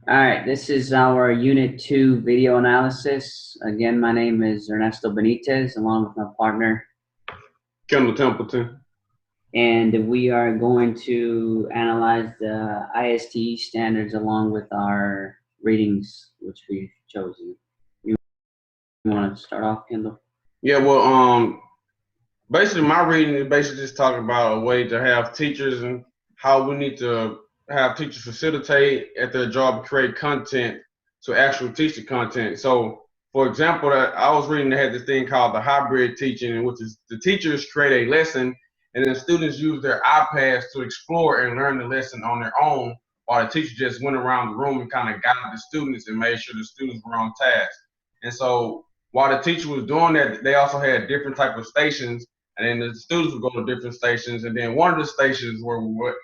All right, this is our Unit 2 video analysis. Again, my name is Ernesto Benitez, along with my partner. Kendle Templeton. And we are going to analyze the IST standards along with our readings, which we've chosen. You want to start off, Kendall? Yeah, well, basically my reading is basically just talking about a way to have teachers and how we need to have teachers facilitate at their job to create content to actually teach the content. So, for example, I was reading, they had this thing called the hybrid teaching, which is the teachers create a lesson and then students use their iPads to explore and learn the lesson on their own, while the teacher just went around the room and kind of guided the students and made sure the students were on task. And so while the teacher was doing that, they also had different type of stations, and then the students would go to different stations, and then one of the stations where we would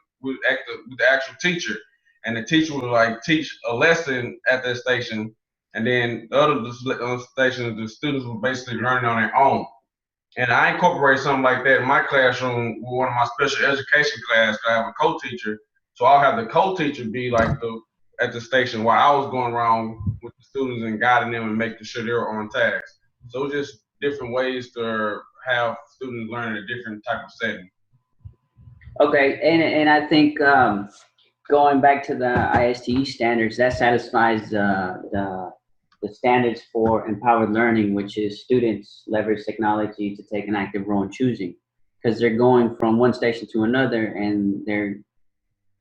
act with the actual teacher, and the teacher would like teach a lesson at that station, and then the other stations the students were basically learning on their own. And I incorporate something like that in my classroom with one of my special education class. I have a co-teacher, so I'll have the co-teacher be like at the station while I was going around with the students and guiding them and making sure they were on task. So it's just different ways to have students learn in a different type of setting. Okay, and I think going back to the ISTE standards, that satisfies the standards for empowered learning, which is students leverage technology to take an active role in choosing, because they're going from one station to another, and they're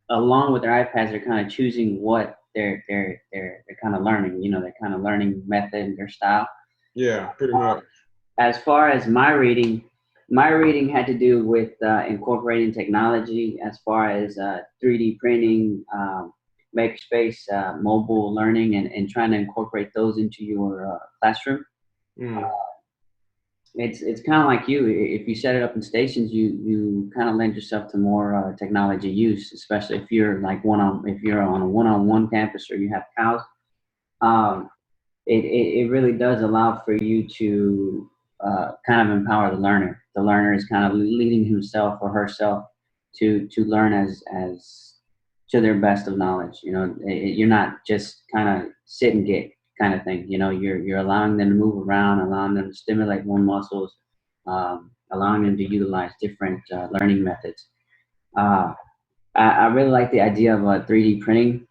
along with their iPads, they're kind of choosing what they're kind of learning. You know, they're kind of learning method, their style. Yeah, pretty much. As far as my reading had to do with incorporating technology as far as 3D printing, makerspace, mobile learning, and trying to incorporate those into your classroom. It's kind of like you. If you set it up in stations, you kind of lend yourself to more technology use, especially if you're like if you're on a one-on-one campus or you have cows. It really does allow for you to kind of empower the learner. The learner is kind of leading himself or herself to learn as to their best of knowledge. You know, you're not just kind of sit and get kind of thing. You know, you're allowing them to move around, allowing them to stimulate more muscles, allowing them to utilize different learning methods. I really like the idea of 3D printing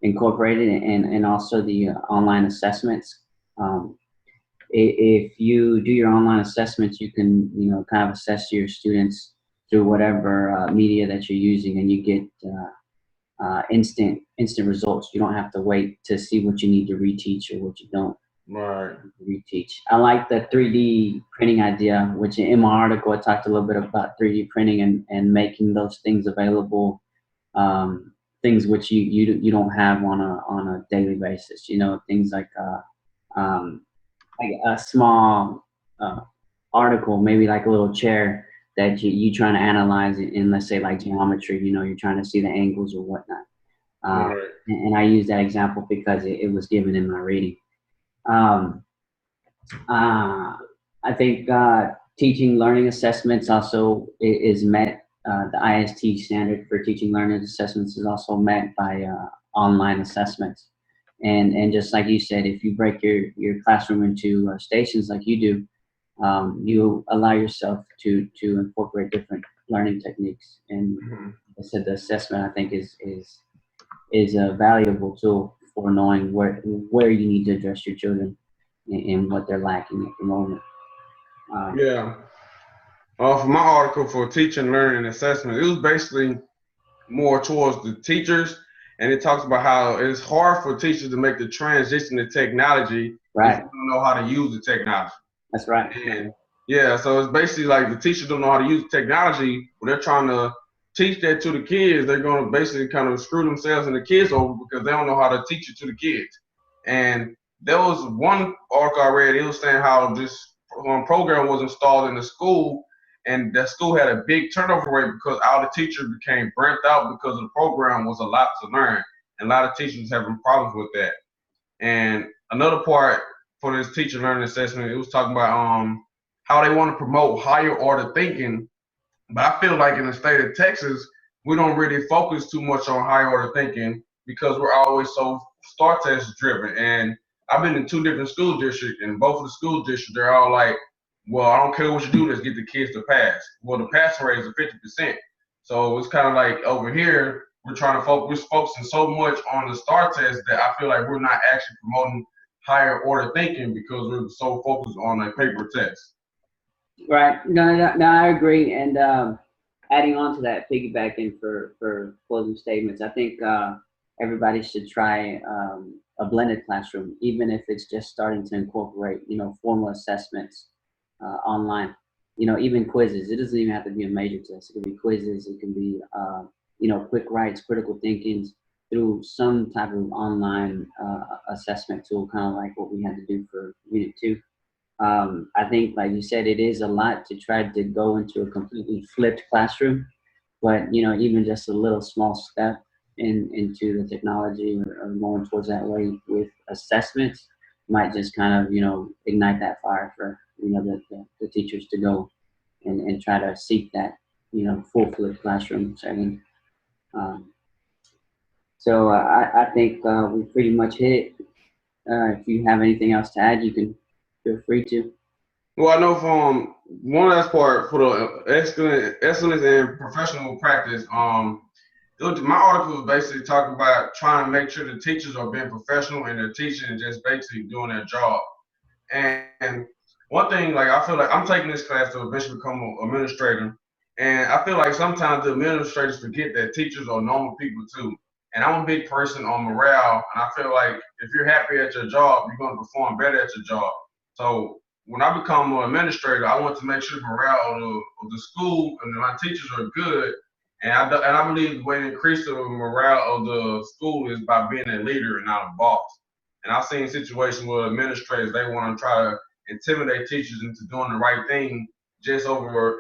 incorporated, and also the online assessments. If you do your online assessments, you can kind of assess your students through whatever media that you're using, and you get instant results. You don't have to wait to see what you need to reteach or what you don't reteach. I like the 3D printing idea, which in my article I talked a little bit about 3D printing and making those things available, things which you don't have on a daily basis. You know, things like a small article, maybe like a little chair that you trying to analyze in, let's say, like geometry. You know, you're trying to see the angles or whatnot. And I use that example because it was given in my reading. I think teaching learning assessments also is met. The IST standard for teaching learning assessments is also met by online assessments. And just like you said, if you break your classroom into stations like you do, you allow yourself to incorporate different learning techniques. And I said the assessment, I think, is a valuable tool for knowing where you need to address your children and what they're lacking at the moment. Yeah. For my article for teaching, learning, and assessment, it was basically more towards the teachers, and it talks about how it's hard for teachers to make the transition to technology if you don't know how to use the technology. That's right. And yeah, so it's basically like the teachers don't know how to use technology, but they're trying to teach that to the kids. They're going to basically kind of screw themselves and the kids over because they don't know how to teach it to the kids. And there was one article I read, it was saying how this program was installed in the school, and the school had a big turnover rate because all the teachers became burnt out because the program was a lot to learn, and a lot of teachers having problems with that. And another part for this teacher learning assessment, it was talking about how they want to promote higher order thinking, but I feel like in the state of Texas, we don't really focus too much on higher order thinking because we're always so STAR test driven. And I've been in 2 different school districts, and both of the school districts, they're all like, well, I don't care what you do, let's get the kids to pass. Well, the passing rate is 50%. So it's kind of like over here, we're focusing so much on the STAR test that I feel like we're not actually promoting higher order thinking because we're so focused on a paper test. Right. No, I agree. And adding on to that, piggybacking for closing statements, I think everybody should try a blended classroom, even if it's just starting to incorporate, formal assessments online. Even quizzes. It doesn't even have to be a major test. It could be quizzes. It can be, quick writes, critical thinkings through some type of online assessment tool, kind of like what we had to do for Unit 2. I think, like you said, it is a lot to try to go into a completely flipped classroom, but even just a little small step into the technology or going towards that way with assessments might just kind of ignite that fire for the teachers to go and try to seek that full flipped classroom setting. So I think we pretty much hit it. If you have anything else to add, you can feel free to. Well, I know from one last part for the excellence in professional practice. My article was basically talking about trying to make sure the teachers are being professional in their teaching and just basically doing their job. And one thing, like I feel like I'm taking this class to eventually become an administrator, and I feel like sometimes the administrators forget that teachers are normal people too. And I'm a big person on morale, and I feel like if you're happy at your job, you're going to perform better at your job. So when I become an administrator, I want to make sure the morale of the school and my teachers are good. And I believe the way to increase the morale of the school is by being a leader and not a boss. And I've seen situations where administrators, they want to try to intimidate teachers into doing the right thing just over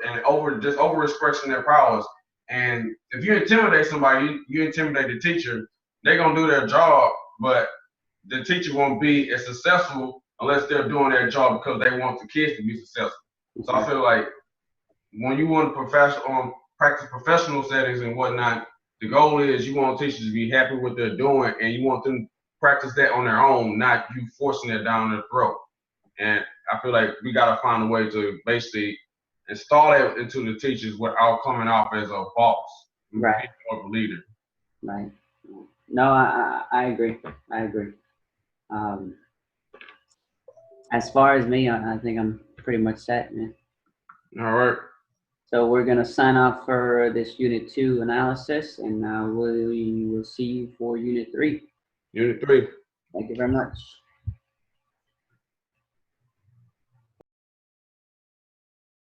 expressing their powers. And if you intimidate somebody, you intimidate the teacher, they're gonna do their job, but the teacher won't be as successful unless they're doing their job because they want the kids to be successful. So I feel like when you want to practice professional settings and whatnot, the goal is you want teachers to be happy with what they're doing, and you want them to practice that on their own, not you forcing it down their throat. And I feel like we got to find a way to basically install that into the teachers without coming off as a boss, Right, or a leader. right. No, I agree. I agree. As far as me, I think I'm pretty much set, man. All right. So we're gonna sign off for this Unit 2 analysis, and we will see you for Unit 3. Unit 3. Thank you very much.